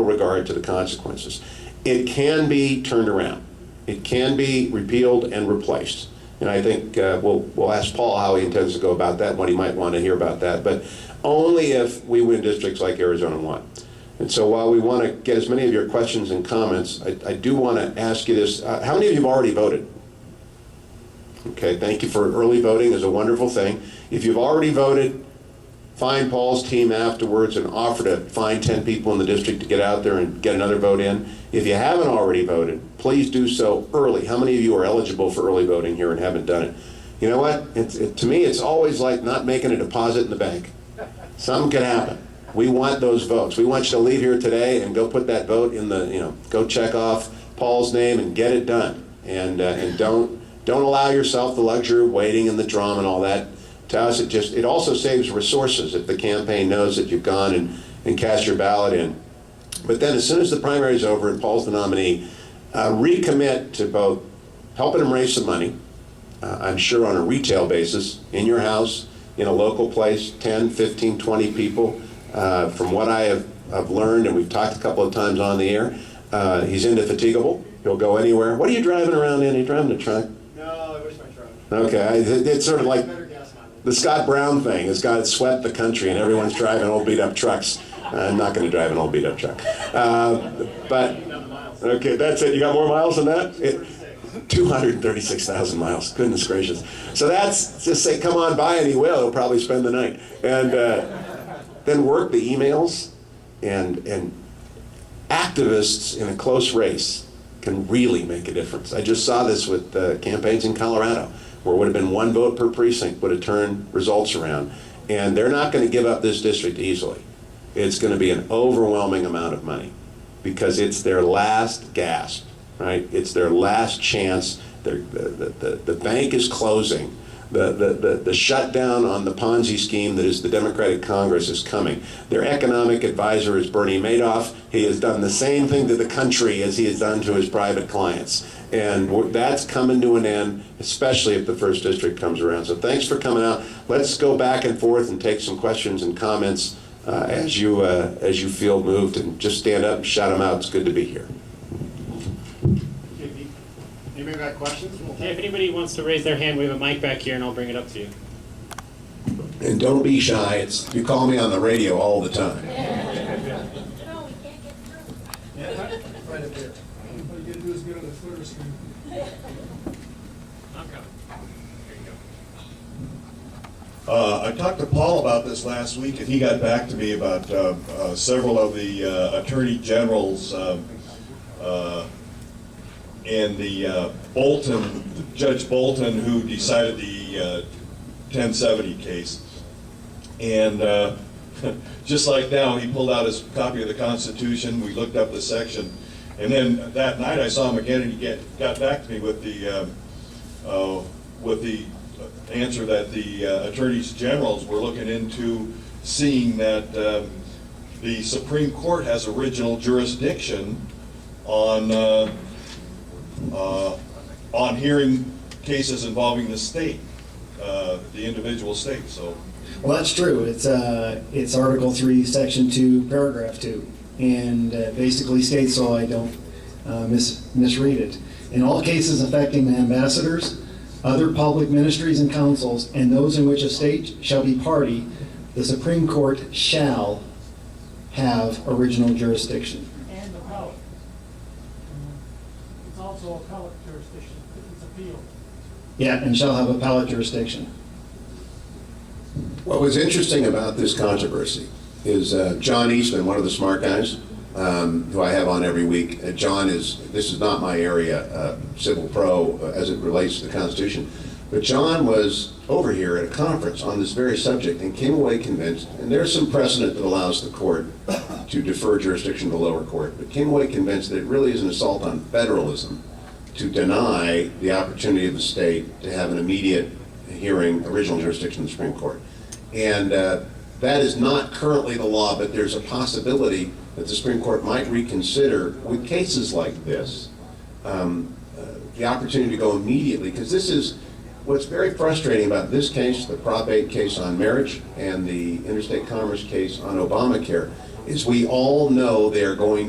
regard to the consequences. It can be turned around. It can be repealed and replaced. And I think we'll ask Paul how he intends to go about that, what he might want to hear about that, but only if we win districts like Arizona won. And so while we want to get as many of your questions and comments, I do want to ask you this. How many of you have already voted? Okay, thank you for early voting. Is a wonderful thing. If you've already voted, find Paul's team afterwards and offer to find 10 people in the district to get out there and get another vote in. If you haven't already voted, please do so early. How many of you are eligible for early voting here and haven't done it? You know what? To me, it's always like not making a deposit in the bank. Something could happen. We want those votes. We want you to leave here today and go put that vote in the, go check off Paul's name and get it done. And don't allow yourself the luxury of waiting and the drama and all that. To us, it also saves resources if the campaign knows that you've gone and cast your ballot in. But then as soon as the primary is over and Paul's the nominee, recommit to both helping him raise some money, I'm sure on a retail basis, in your house, in a local place, 10, 15, 20 people. From what I have learned, and we've talked a couple of times on the air, he's indefatigable. He'll go anywhere. What are you driving around in? Are you driving a truck? No, I wish my truck. Okay, it's sort of like the Scott Brown thing. It's got swept the country and everyone's driving old beat up trucks. I'm not going to drive an old beat up truck. But, okay, that's it. You got more miles than that? 236,000 miles. Goodness gracious. So that's, just say, come on by, and he will. He'll probably spend the night. And then work the emails, and activists in a close race can really make a difference. I just saw this with campaigns in Colorado, where it would have been one vote per precinct would have turned results around. And they're not going to give up this district easily. It's going to be an overwhelming amount of money because it's their last gasp, right? It's their last chance. The bank is closing. The shutdown on the Ponzi scheme that is the Democratic Congress is coming. Their economic advisor is Bernie Madoff. He has done the same thing to the country as he has done to his private clients. And that's coming to an end, especially if the first district comes around. So thanks for coming out. Let's go back and forth and take some questions and comments as you feel moved, and just stand up and shout them out. It's good to be here. Anybody got questions? Yeah, if anybody wants to raise their hand, we have a mic back here and I'll bring it up to you. And don't be shy. You call me on the radio all the time. Right up there. All you gotta do is get on the Twitter screen. I'm coming. There you go. I talked to Paul about this last week, and he got back to me about several of the attorney generals and the Judge Bolton, who decided the 1070 case. And just like now, he pulled out his copy of the Constitution. We looked up the section, and then that night I saw him again, and he got back to me with the answer that the attorneys generals were looking into, seeing that the Supreme Court has original jurisdiction on hearing cases involving the state, the individual state. So, well, that's true. It's Article 3, Section 2, Paragraph 2, and basically states, so I don't misread it. In all cases affecting the ambassadors, other public ministries and councils, and those in which a state shall be party, the Supreme Court shall have original jurisdiction. And appellate. It's also appellate jurisdiction if it's appealed. Yeah, and shall have appellate jurisdiction. What was interesting about this controversy is John Eastman, one of the smart guys, who I have on every week. This is not my area, civil pro, as it relates to the Constitution, but John was over here at a conference on this very subject and came away convinced, and there's some precedent that allows the court to defer jurisdiction to the lower court, but came away convinced that it really is an assault on federalism to deny the opportunity of the state to have an immediate hearing, original jurisdiction in the Supreme Court. And that is not currently the law, but there's a possibility that the Supreme Court might reconsider with cases like this, the opportunity to go immediately, because this is what's very frustrating about this case, the Prop 8 case on marriage and the interstate commerce case on Obamacare, is we all know they're going to